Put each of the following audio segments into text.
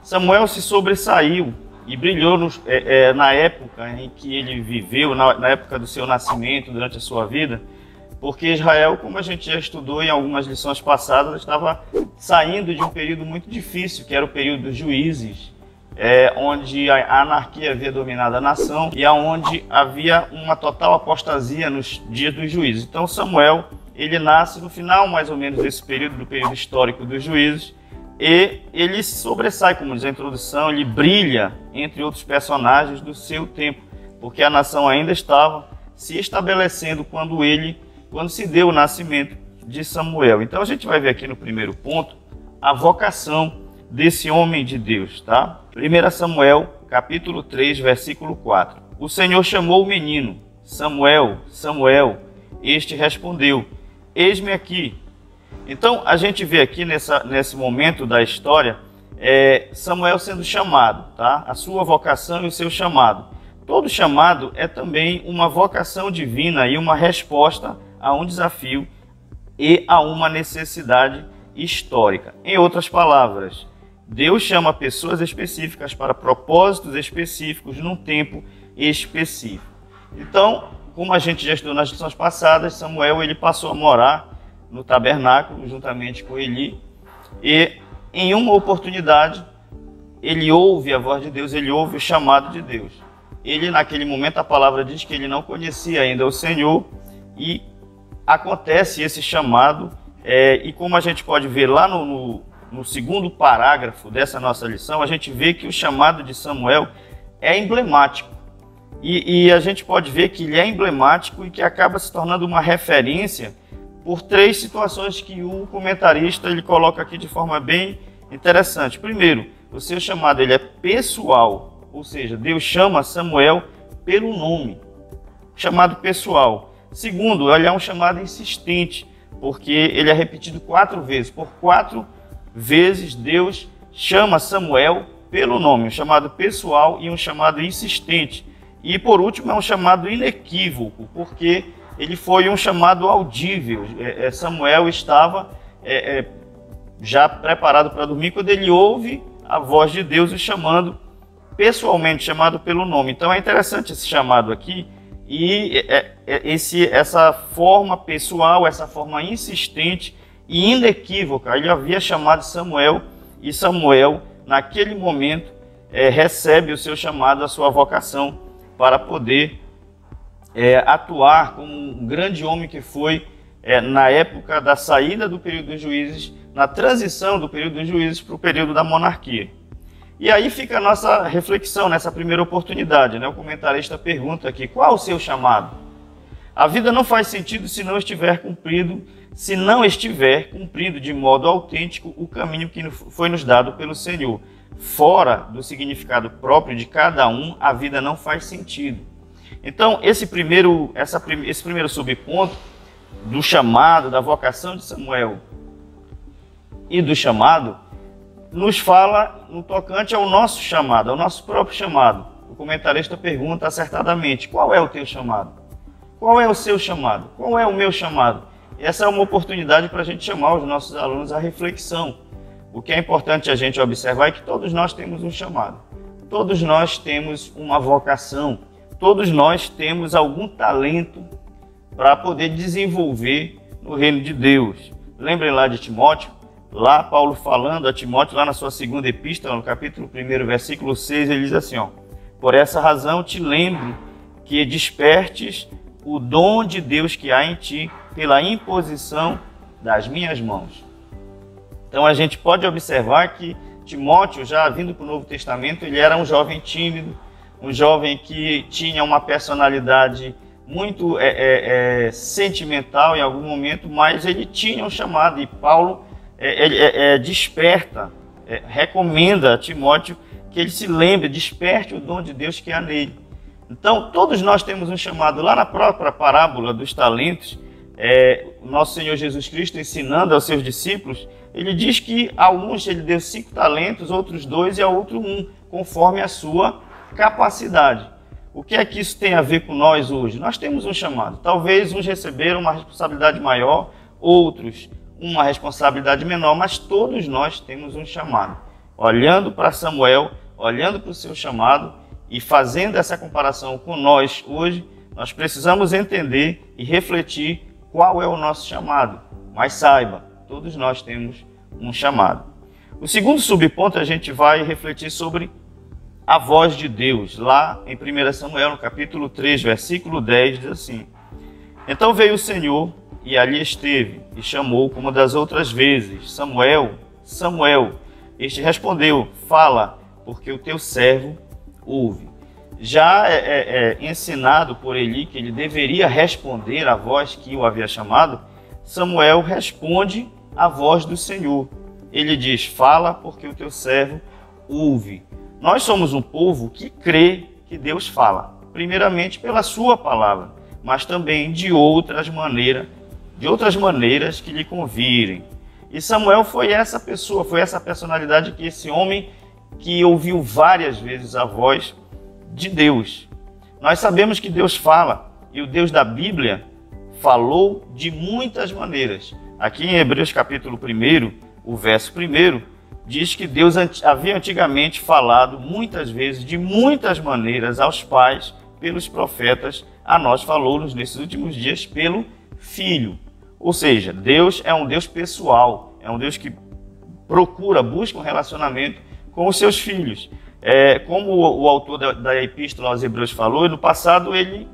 Samuel se sobressaiu e brilhou na época em que ele viveu, na época do seu nascimento, durante a sua vida, porque Israel, como a gente já estudou em algumas lições passadas, estava saindo de um período muito difícil, que era o período dos juízes, onde a anarquia havia dominado a nação e onde havia uma total apostasia nos dias dos juízes. Então Samuel, ele nasce no final mais ou menos desse período, do período histórico dos juízes, e ele se sobressai, como diz a introdução, ele brilha entre outros personagens do seu tempo, porque a nação ainda estava se estabelecendo quando se deu o nascimento de Samuel. Então a gente vai ver aqui no primeiro ponto a vocação desse homem de Deus, tá? 1 Samuel, capítulo 3, versículo 4. O Senhor chamou o menino, Samuel, Samuel. Este respondeu, eis-me aqui. Então a gente vê aqui nesse momento da história Samuel sendo chamado, tá? A sua vocação e o seu chamado. Todo chamado é também uma vocação divina e uma resposta a um desafio e a uma necessidade histórica. Em outras palavras, Deus chama pessoas específicas para propósitos específicos num tempo específico. Então, como a gente já estudou nas lições passadas, Samuel ele passou a morar no tabernáculo juntamente com Eli, e em uma oportunidade ele ouve a voz de Deus, ele ouve o chamado de Deus. Ele, naquele momento, a palavra diz que ele não conhecia ainda o Senhor, e acontece esse chamado, e como a gente pode ver lá no segundo parágrafo dessa nossa lição, a gente vê que o chamado de Samuel é emblemático. E a gente pode ver que ele é emblemático e que acaba se tornando uma referência por três situações que o comentarista ele coloca aqui de forma bem interessante. Primeiro, o seu chamado ele é pessoal, ou seja, Deus chama Samuel pelo nome, chamado pessoal. Segundo, ele é um chamado insistente, porque ele é repetido 4 vezes. Por 4 vezes Deus chama Samuel pelo nome, um chamado pessoal e um chamado insistente. E por último é um chamado inequívoco, porque ele foi um chamado audível. Samuel estava já preparado para dormir quando ele ouve a voz de Deus o chamando pessoalmente, chamado pelo nome. Então é interessante esse chamado aqui, e essa forma pessoal, essa forma insistente e inequívoca. Ele havia chamado Samuel, e Samuel, naquele momento, recebe o seu chamado, a sua vocação, para poder atuar como um grande homem que foi na época da saída do período dos juízes, na transição do período dos juízes para o período da monarquia. E aí fica a nossa reflexão nessa primeira oportunidade, né? O comentarista pergunta aqui, qual o seu chamado? A vida não faz sentido se não estiver cumprido de modo autêntico o caminho que foi nos dado pelo Senhor. Fora do significado próprio de cada um, a vida não faz sentido. Então, esse primeiro subponto do chamado, da vocação de Samuel e do chamado, nos fala no tocante ao nosso chamado, ao nosso próprio chamado. O comentarista pergunta acertadamente, qual é o teu chamado? Qual é o seu chamado? Qual é o meu chamado? Essa é uma oportunidade para a gente chamar os nossos alunos à reflexão. O que é importante a gente observar é que todos nós temos um chamado. Todos nós temos uma vocação. Todos nós temos algum talento para poder desenvolver no reino de Deus. Lembrem lá de Timóteo, lá Paulo falando a Timóteo, lá na sua segunda epístola, no capítulo 1, versículo 6, ele diz assim, por essa razão te lembro que despertes o dom de Deus que há em ti pela imposição das minhas mãos. Então a gente pode observar que Timóteo, já vindo para o Novo Testamento, ele era um jovem tímido, um jovem que tinha uma personalidade muito sentimental em algum momento, mas ele tinha um chamado, e Paulo desperta, recomenda a Timóteo que ele se lembre, desperte o dom de Deus que há nele. Então todos nós temos um chamado. Lá na própria parábola dos talentos, nosso Senhor Jesus Cristo ensinando aos seus discípulos, ele diz que a alguns ele deu 5 talentos, outros 2 e a outro 1, conforme a sua capacidade. O que é que isso tem a ver com nós hoje? Nós temos um chamado. Talvez uns receberam uma responsabilidade maior, outros uma responsabilidade menor, mas todos nós temos um chamado. Olhando para Samuel, olhando para o seu chamado e fazendo essa comparação com nós hoje, nós precisamos entender e refletir qual é o nosso chamado. Mas saiba, todos nós temos um chamado. O segundo subponto, a gente vai refletir sobre a voz de Deus. Lá em 1 Samuel, no capítulo 3, versículo 10, diz assim: Então veio o Senhor e ali esteve, e chamou como das outras vezes: Samuel, Samuel. Este respondeu: Fala, porque o teu servo ouve. Já ensinado por Eli que ele deveria responder à voz que o havia chamado, Samuel responde à voz do Senhor. Ele diz: Fala, porque o teu servo ouve. Nós somos um povo que crê que Deus fala, primeiramente pela sua palavra, mas também de outras maneiras que lhe convirem. E Samuel foi essa pessoa, foi essa personalidade, que esse homem que ouviu várias vezes a voz de Deus. Nós sabemos que Deus fala, e o Deus da Bíblia falou de muitas maneiras. Aqui em Hebreus capítulo 1, o verso 1, diz que Deus havia antigamente falado muitas vezes, de muitas maneiras, aos pais, pelos profetas. A nós falou-nos nesses últimos dias pelo Filho. Ou seja, Deus é um Deus pessoal, é um Deus que busca um relacionamento com os seus filhos. Como o autor da Epístola aos Hebreus falou, no passado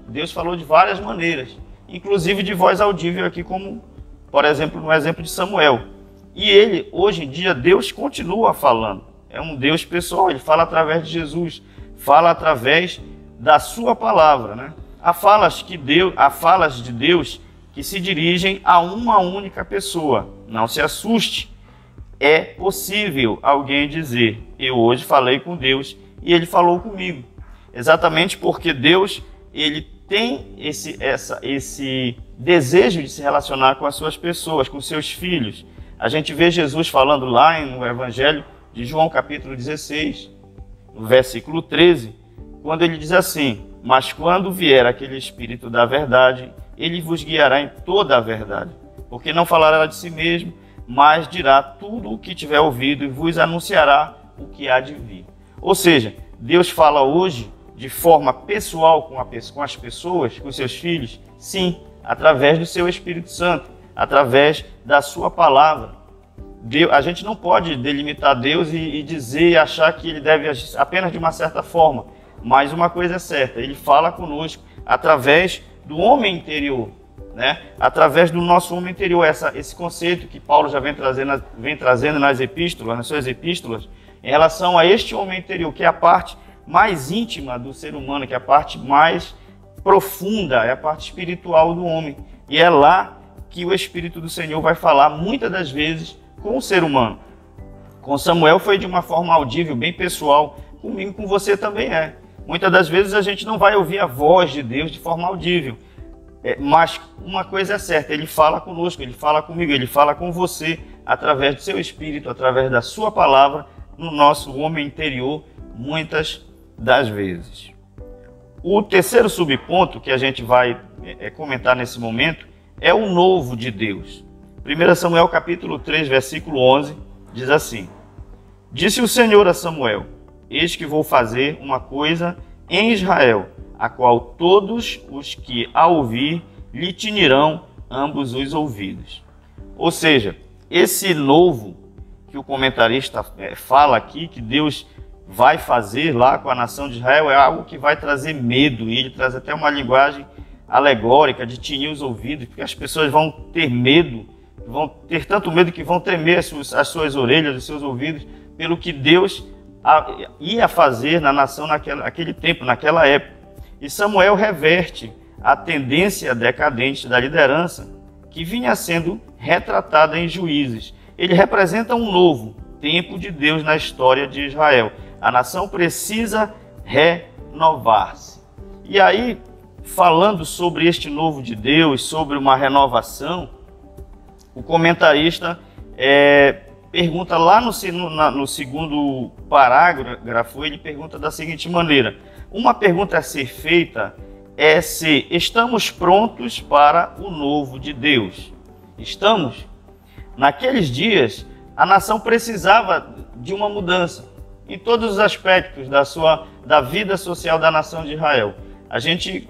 Deus falou de várias maneiras, inclusive de voz audível aqui, como, por exemplo, no exemplo de Samuel. E hoje em dia, Deus continua falando. É um Deus pessoal, ele fala através de Jesus, fala através da sua palavra, né? Há falas de Deus que se dirigem a uma única pessoa. Não se assuste. É possível alguém dizer: eu hoje falei com Deus e ele falou comigo. Exatamente porque Deus, ele tem esse desejo de se relacionar com as suas pessoas, com seus filhos. A gente vê Jesus falando lá no Evangelho de João capítulo 16, no versículo 13, quando ele diz assim: Mas quando vier aquele Espírito da verdade, ele vos guiará em toda a verdade, porque não falará de si mesmo, mas dirá tudo o que tiver ouvido e vos anunciará o que há de vir. Ou seja, Deus fala hoje de forma pessoal com as pessoas, com seus filhos, sim, através do seu Espírito Santo, através da sua palavra. A gente não pode delimitar Deus e dizer e achar que ele deve agir apenas de uma certa forma, mas uma coisa é certa: ele fala conosco através do homem interior, né? Através do nosso homem interior, esse conceito que Paulo já vem trazendo nas suas epístolas, em relação a este homem interior, que é a parte mais íntima do ser humano, que é a parte mais profunda, é a parte espiritual do homem. E é lá que o Espírito do Senhor vai falar muitas das vezes com o ser humano. Com Samuel foi de uma forma audível, bem pessoal. Comigo, com você também é. Muitas das vezes a gente não vai ouvir a voz de Deus de forma audível. Mas uma coisa é certa: ele fala conosco, ele fala comigo, ele fala com você através do seu Espírito, através da sua palavra, no nosso homem interior, muitas das vezes. O terceiro subponto que a gente vai comentar nesse momento é o novo de Deus. 1 Samuel capítulo 3, versículo 11, diz assim: Disse o Senhor a Samuel: Eis que vou fazer uma coisa em Israel, a qual todos os que a ouvir lhe tinirão ambos os ouvidos. Ou seja, esse novo que o comentarista fala aqui, que Deus vai fazer lá com a nação de Israel, é algo que vai trazer medo, e ele traz até uma linguagem alegórica de tinir os ouvidos, porque as pessoas vão ter medo, vão ter tanto medo que vão tremer as suas orelhas, os seus ouvidos, pelo que Deus ia fazer na nação naquele tempo, naquela época. E Samuel reverte a tendência decadente da liderança que vinha sendo retratada em Juízes. Ele representa um novo tempo de Deus na história de Israel. A nação precisa renovar-se. E aí, falando sobre este novo de Deus, sobre uma renovação, o comentarista pergunta lá no segundo parágrafo, ele pergunta da seguinte maneira: uma pergunta a ser feita é se estamos prontos para o novo de Deus. Estamos? Naqueles dias, a nação precisava de uma mudança em todos os aspectos da vida social da nação de Israel. A gente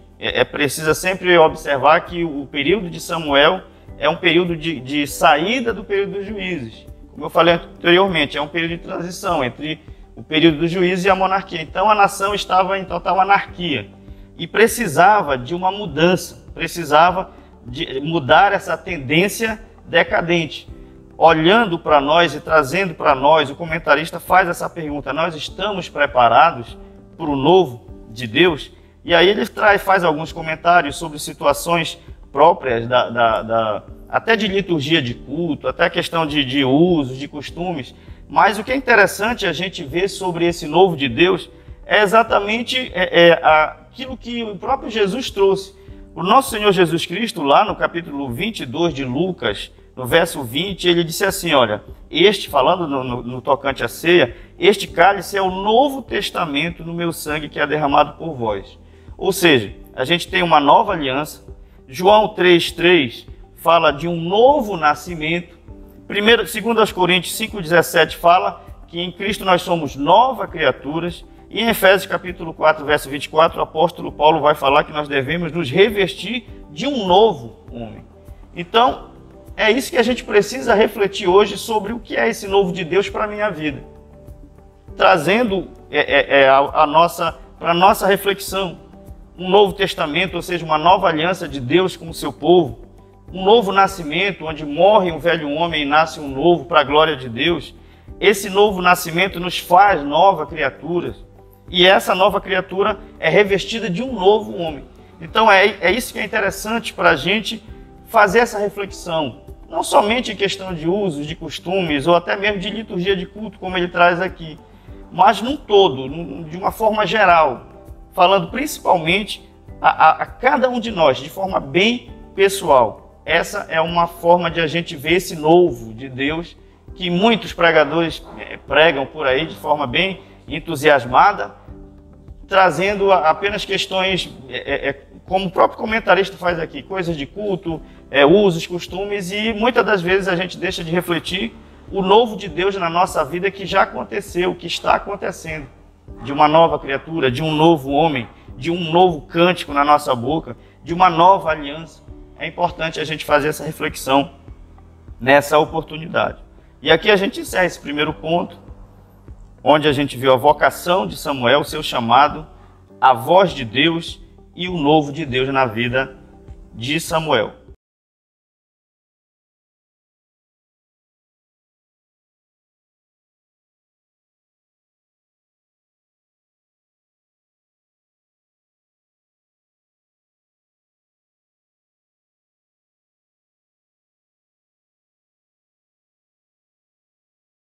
precisa sempre observar que o período de Samuel é um período de saída do período dos juízes. Como eu falei anteriormente, é um período de transição entre o período dos juízes e a monarquia. Então a nação estava em total anarquia e precisava de uma mudança, precisava de mudar essa tendência decadente. Olhando para nós e trazendo para nós, o comentarista faz essa pergunta: nós estamos preparados para o novo de Deus? E aí ele faz alguns comentários sobre situações próprias até de liturgia de culto, até a questão de usos, de costumes. Mas o que é interessante a gente ver sobre esse novo de Deus é exatamente aquilo que o próprio Jesus trouxe. O nosso Senhor Jesus Cristo, lá no capítulo 22 de Lucas, no verso 20, ele disse assim, olha, falando no tocante à ceia, este cálice é o novo testamento no meu sangue que é derramado por vós. Ou seja, a gente tem uma nova aliança. João 3,3 fala de um novo nascimento. 2 Coríntios 5,17 fala que em Cristo nós somos novas criaturas. E em Efésios capítulo 4, verso 24, o apóstolo Paulo vai falar que nós devemos nos revestir de um novo homem. Então, é isso que a gente precisa refletir hoje sobre o que é esse novo de Deus para a minha vida. Trazendo para a nossa reflexão um novo testamento, ou seja, uma nova aliança de Deus com o seu povo. Um novo nascimento, onde morre um velho homem e nasce um novo para a glória de Deus. Esse novo nascimento nos faz nova criatura. E essa nova criatura é revestida de um novo homem. Então é isso que é interessante para a gente fazer essa reflexão. Não somente em questão de usos, de costumes, ou até mesmo de liturgia de culto, como ele traz aqui, mas num todo, de uma forma geral, falando principalmente a cada um de nós, de forma bem pessoal. Essa é uma forma de a gente ver esse novo de Deus, que muitos pregadores pregam por aí de forma bem entusiasmada, trazendo apenas questões, como o próprio comentarista faz aqui, coisas de culto, usos, costumes, e muitas das vezes a gente deixa de refletir o novo de Deus na nossa vida que já aconteceu, que está acontecendo, de uma nova criatura, de um novo homem, de um novo cântico na nossa boca, de uma nova aliança. É importante a gente fazer essa reflexão nessa oportunidade. E aqui a gente encerra esse primeiro ponto, onde a gente viu a vocação de Samuel, o seu chamado, a voz de Deus e o novo de Deus na vida de Samuel.